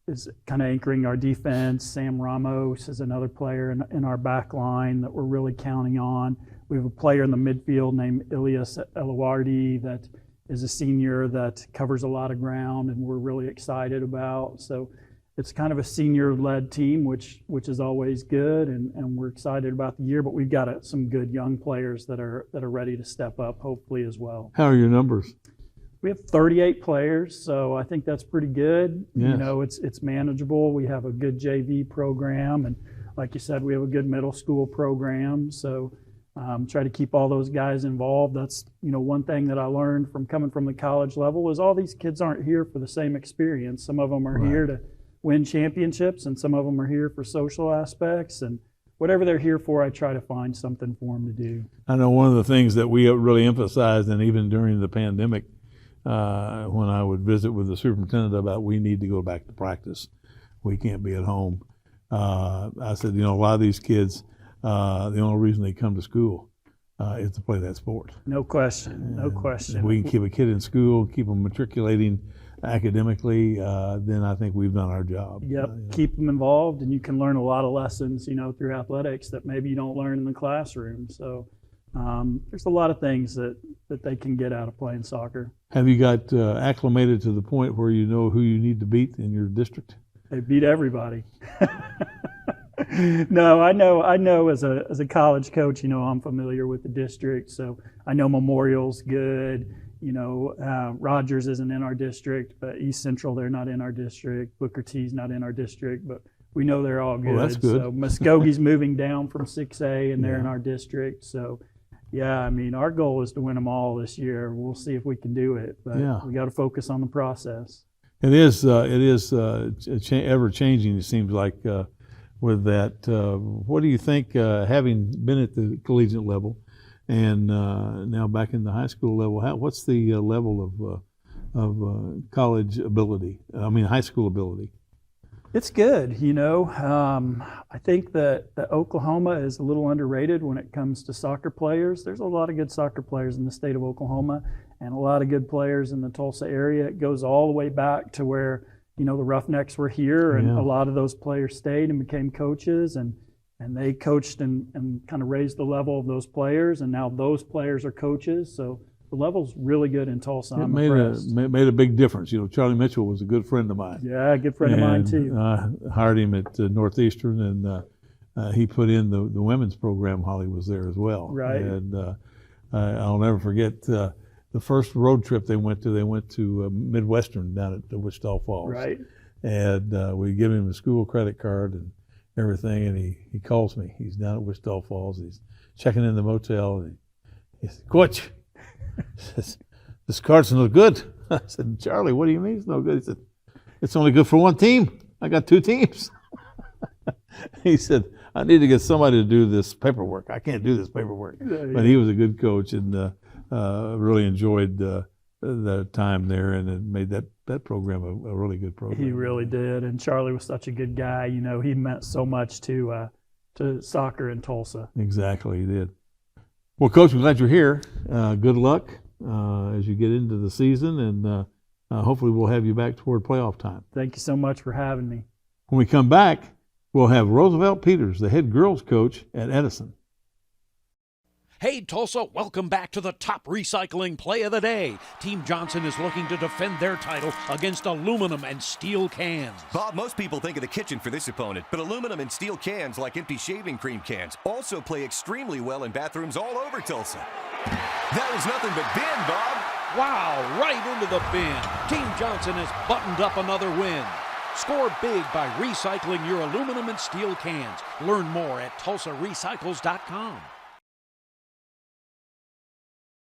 is kind of anchoring our defense. Sam Ramos is another player in our back line that we're really counting on. We have a player in the midfield named Ilias Eluardi that is a senior that covers a lot of ground, and we're really excited about. So it's kind of a senior-led team, which is always good, and we're excited about the year. But we've got some good young players that are ready to step up, hopefully, as well. How are your numbers? We have 38 players, so I think that's pretty good. Yes. You know, it's manageable. We have a good JV program, and like you said, we have a good middle school program. So try to keep all those guys involved. That's, you know, one thing that I learned from coming from the college level is all these kids aren't here for the same experience. Some of them are here to win championships, and some of them are here for social aspects. And whatever they're here for, I try to find something for them to do. I know one of the things that we really emphasized, and even during the pandemic, when I would visit with the superintendent about we need to go back to practice, we can't be at home. I said, you know, a lot of these kids, the only reason they come to school is to play that sport. No question, no question. If we can keep a kid in school, keep them matriculating academically, then I think we've done our job. Yep, keep them involved, and you can learn a lot of lessons, you know, through athletics that maybe you don't learn in the classroom. So there's a lot of things that they can get out of playing soccer. Have you got acclimated to the point where you know who you need to beat in your district? They beat everybody. No, I know as a college coach, you know, I'm familiar with the district, so I know Memorial's good. You know, Rogers isn't in our district, but East Central, they're not in our district. Booker T's not in our district, but we know they're all good. Well, that's good. So Muskoge's moving down from 6A, and they're in our district. So, yeah, I mean, our goal is to win them all this year. We'll see if we can do it, but we got to focus on the process. It is ever changing. It seems like with that. What do you think, having been at the collegiate level and now back in the high school level? What's the level of college ability? I mean, high school ability. It's good, you know. I think that Oklahoma is a little underrated when it comes to soccer players. There's a lot of good soccer players in the state of Oklahoma and a lot of good players in the Tulsa area. It goes all the way back to where, you know, the Roughnecks were here, and a lot of those players stayed and became coaches, and they coached and kind of raised the level of those players, and now those players are coaches. So the level's really good in Tulsa. It made a big difference. You know, Charlie Mitchell was a good friend of mine. Yeah, a good friend of mine too. Hired him at Northeastern, and he put in the women's program while he was there as well. Right. And I'll never forget the first road trip they went to Midwestern down at Wichita Falls. Right. And we give him a school credit card and everything, and he calls me. He's down at Wichita Falls. He's checking in the motel, and he said, "Coach," says, "this card's no good." I said, "Charlie, what do you mean it's no good?" He said, "It's only good for one team. I got two teams." He said, "I need to get somebody to do this paperwork. I can't do this paperwork." Yeah. But he was a good coach, and really enjoyed the time there, and it made that program a really good program. He really did, and Charlie was such a good guy. You know, he meant so much to soccer in Tulsa. Exactly, he did. Well, Coach, I'm glad you're here. Good luck as you get into the season, and hopefully we'll have you back toward playoff time. Thank you so much for having me. When we come back, we'll have Roosevelt Peters, the head girls coach at Edison. Hey, Tulsa, welcome back to the top recycling play of the day. Team Johnson is looking to defend their title against aluminum and steel cans. Bob, most people think of the kitchen for this opponent, but aluminum and steel cans, like empty shaving cream cans, also play extremely well in bathrooms all over Tulsa. That was nothing but bin, Bob. Wow, right into the bin. Team Johnson has buttoned up another win. Score big by recycling your aluminum and steel cans. Learn more at TulsaRecycles.com.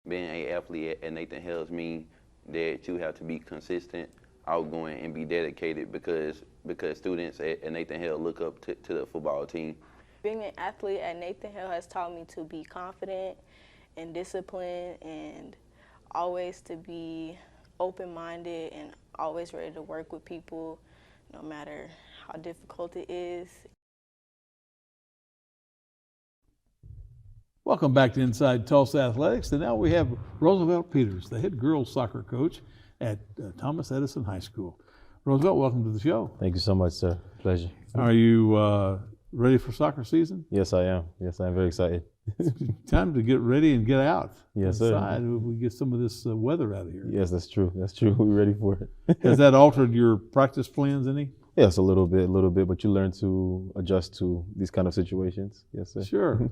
Being an athlete at Nathan Hales means that you have to be consistent, outgoing, and be dedicated because students at Nathan Hale look up to the football team. Being an athlete at Nathan Hale has taught me to be confident and disciplined and always to be open-minded and always ready to work with people no matter how difficult it is. Welcome back to Inside Tulsa Athletics. And now we have Roosevelt Peters, the head girls soccer coach at Thomas Edison High School. Roosevelt, welcome to the show. Thank you so much, sir. Pleasure. Are you ready for soccer season? Yes, I am. Yes, I'm very excited. It's time to get ready and get out. Yes, inside. sir. We get some of this weather out of here. Yes, that's true. That's true. We're ready for it. Has that altered your practice plans any? Yes, a little bit, but you learn to adjust to these kind of situations. Yes, sir. Sure.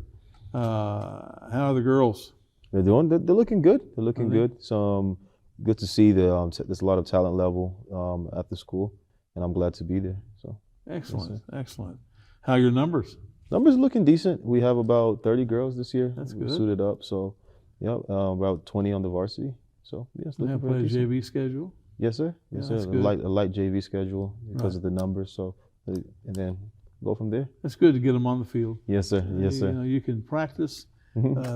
How are the girls? They're looking good. They're looking good. So good to see that there's a lot of talent level at the school, and I'm glad to be there. So excellent, yes, excellent. How are your numbers? Numbers looking decent. We have about 30 girls this year. That's We're good. suited up. So yeah, about 20 on the varsity. So yes, They looking have very played a decent. JV schedule? Yes, sir. Yes, Yeah, sir. that's A good. light JV schedule because Right. of the numbers. So and then go from there. It's good to get them on the field. Yes, sir. Yes, sir. You know, you can practice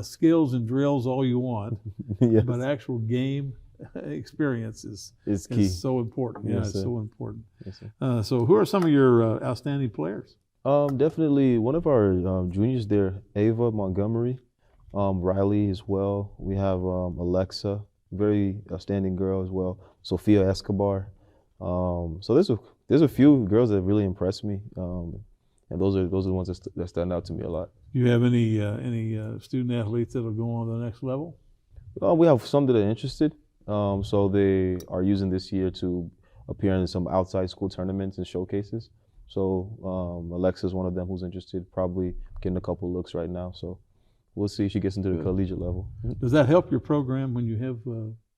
skills and drills all you want, Yes. but actual game experience is key. so important. Yeah, Yes, it's sir. so important. Yes, sir. So who are some of your outstanding players? Definitely one of our juniors there, Ava Montgomery, Riley as well. We have Alexa, very outstanding girl as well. Sophia Escobar. So there's a few girls that really impressed me, and those are the ones that stand out to me a lot. Do you have any student athletes that'll go on to the next level? We have some that are interested. So they are using this year to appear in some outside school tournaments and showcases. So Alexa's one of them who's interested, probably getting a couple looks right now. So we'll see if she gets into the collegiate level. Does that help your program when you have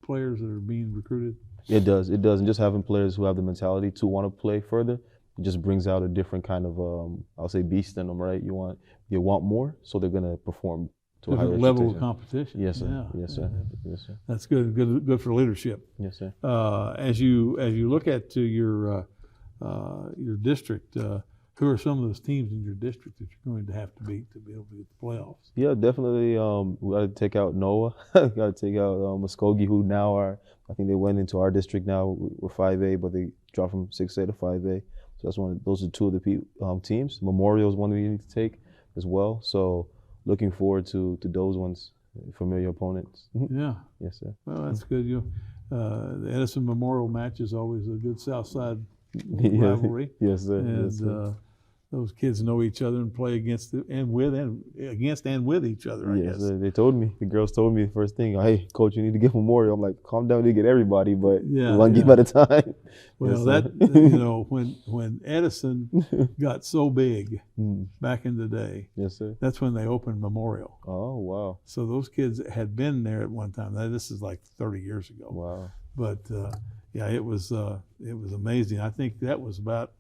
players that are being recruited? It does. It does. And just having players who have the mentality to want to play further, it just brings out a different kind of, I'll say, beast in them, right? You want more, so they're going to perform to a higher Different level of expectation. competition. Yes, sir. Yeah. Yes, sir. Yes, sir. That's good. Good for leadership. Yes, sir. As you look at your district, who are some of those teams in your district that you're going to have to beat to be able to get the playoffs? Yeah, definitely. We got to take out Noah. Got to take out Muskogee, who now are. I think they went into our district now. We're 5A, but they dropped from 6A to 5A. So that's one. Those are two of the teams. Memorial is one we need to take as well. So looking forward to those ones, familiar opponents. Yeah. Yes, sir. Well, that's good. The Edison Memorial match is always a good South Side Yeah. rivalry. Yes, sir. And Yes, sir. those kids know each other and play against each other, I Yes, guess. sir. They told me. The girls told me the first thing, hey, coach, you need to get Memorial. I'm like, calm down, you get everybody, but one game at a time. Well, Yes, sir. when Edison got so big back in the day, yes, sir. that's when they opened Memorial. Oh, wow. So those kids had been there at one time. Now, this is like 30 years ago. Wow. But yeah, it was amazing. I think that was about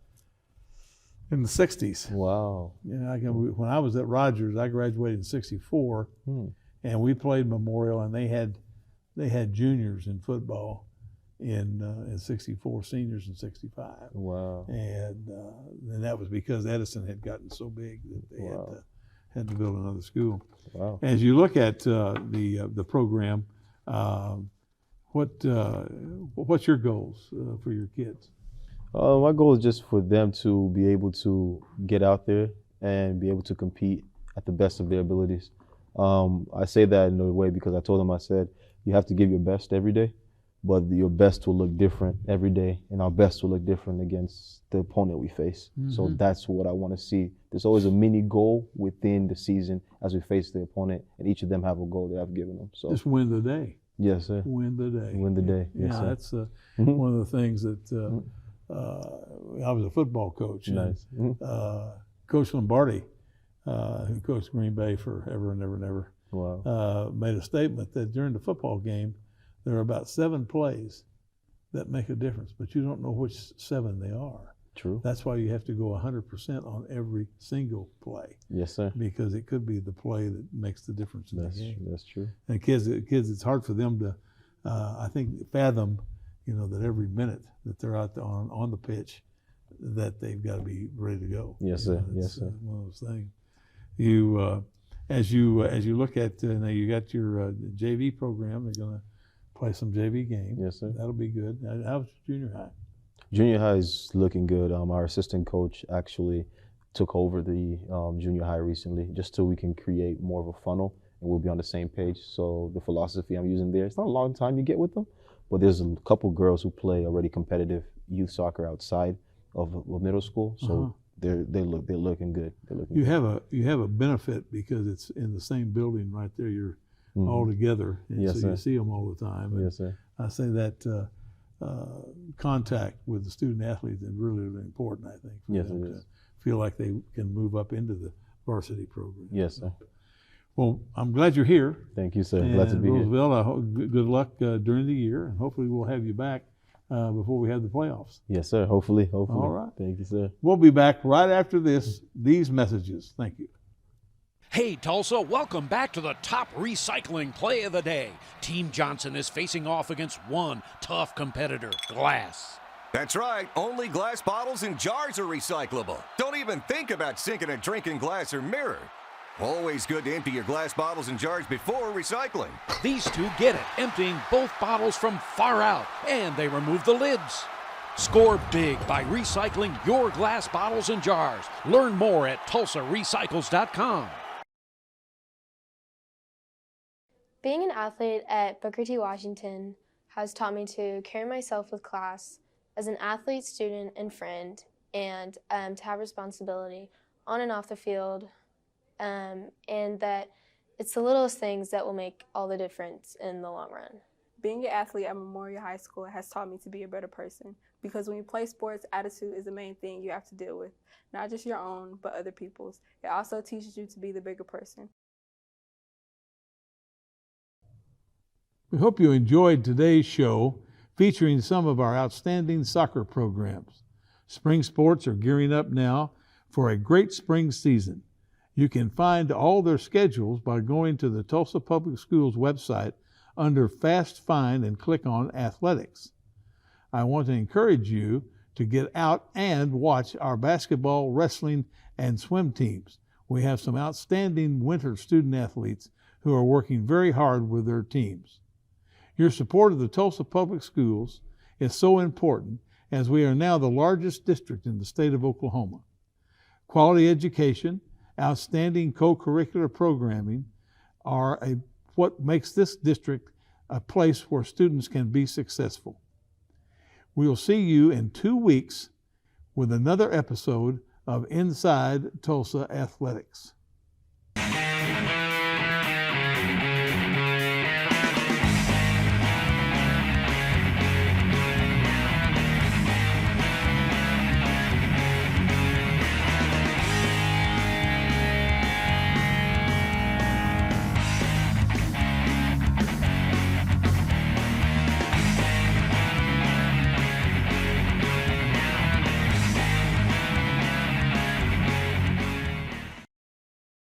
in the 60s. Wow. Yeah, when I was at Rogers, I graduated in '64, and we played Memorial, and they had juniors in football in '64, seniors in '65. Wow. And that was because Edison had gotten so big that they had to build another school. Wow. As you look at the program, what's your goals for your kids? My goal is just for them to be able to get out there and be able to compete at the best of their abilities. I say that in a way because I told them, I said, you have to give your best every day, but your best will look different every day, and our best will look different against the opponent we face. So that's what I want to see. There's always a mini goal within the season as we face the opponent, and each of them have a goal that I've given them. So just win the day. Yes, sir. Win the day. Win the day. Yes, Yeah, sir. that's one of the things that I was a football coach. Nice. And, Coach Lombardi, who coached Green Bay forever and ever and ever, made a statement that during the football game, there are about 7 plays that make a difference, but you don't know which 7 they are. True. That's why you have to go 100% on every single play. Yes, sir. Because it could be the play that makes the difference in the game. That's true. And kids, it's hard for them to, I think, fathom, that every minute that they're out there on the pitch, that they've got to be ready to go. Yes, sir. Yes, sir. One of those things. You, as you look at, now you got your JV program. They're going to play some JV games. Yes, sir. That'll be good. How's junior high? Junior high is looking good. Our assistant coach actually took over the junior high recently, just so we can create more of a funnel and we'll be on the same page. So the philosophy I'm using there, it's not a long time you get with them, but there's a couple girls who play already competitive youth soccer outside of middle school. So they're looking good. You have a benefit because it's in the same building right there. You're all together, and Yes, so sir. you see them all the time. And Yes, sir. I say that contact with the student athletes is really, really important. I think for Yes, them it to is. feel like they can move up into the varsity program. Yes, sir. Well, I'm glad you're here. Thank you, sir. And Glad to be here. Roosevelt, I hope good luck during the year, and hopefully we'll have you back before we have the playoffs. Yes, sir. Hopefully. All right. Thank you, sir. We'll be back right after these messages. Thank you. Hey Tulsa, welcome back to the top recycling play of the day. Team Johnson is facing off against one tough competitor, glass. That's right. Only glass bottles and jars are recyclable. Don't even think about sinking a drink in glass or mirror. Always good to empty your glass bottles and jars before recycling. These two get it, emptying both bottles from far out, and they remove the lids. Score big by recycling your glass bottles and jars. Learn more at TulsaRecycles.com. Being an athlete at Booker T. Washington has taught me to carry myself with class as an athlete, student, and friend, and to have responsibility on and off the field, and that it's the littlest things that will make all the difference in the long run. Being an athlete at Memorial High School has taught me to be a better person, because when you play sports, attitude is the main thing you have to deal with, not just your own, but other people's. It also teaches you to be the bigger person. We hope you enjoyed today's show featuring some of our outstanding soccer programs. Spring sports are gearing up now for a great spring season. You can find all their schedules by going to the Tulsa Public Schools website under Fast Find and click on Athletics. I want to encourage you to get out and watch our basketball, wrestling, and swim teams. We have some outstanding winter student athletes who are working very hard with their teams. Your support of the Tulsa Public Schools is so important, as we are now the largest district in the state of Oklahoma. Quality education, outstanding co-curricular programming are what makes this district a place where students can be successful. We'll see you in 2 weeks with another episode of Inside Tulsa Athletics.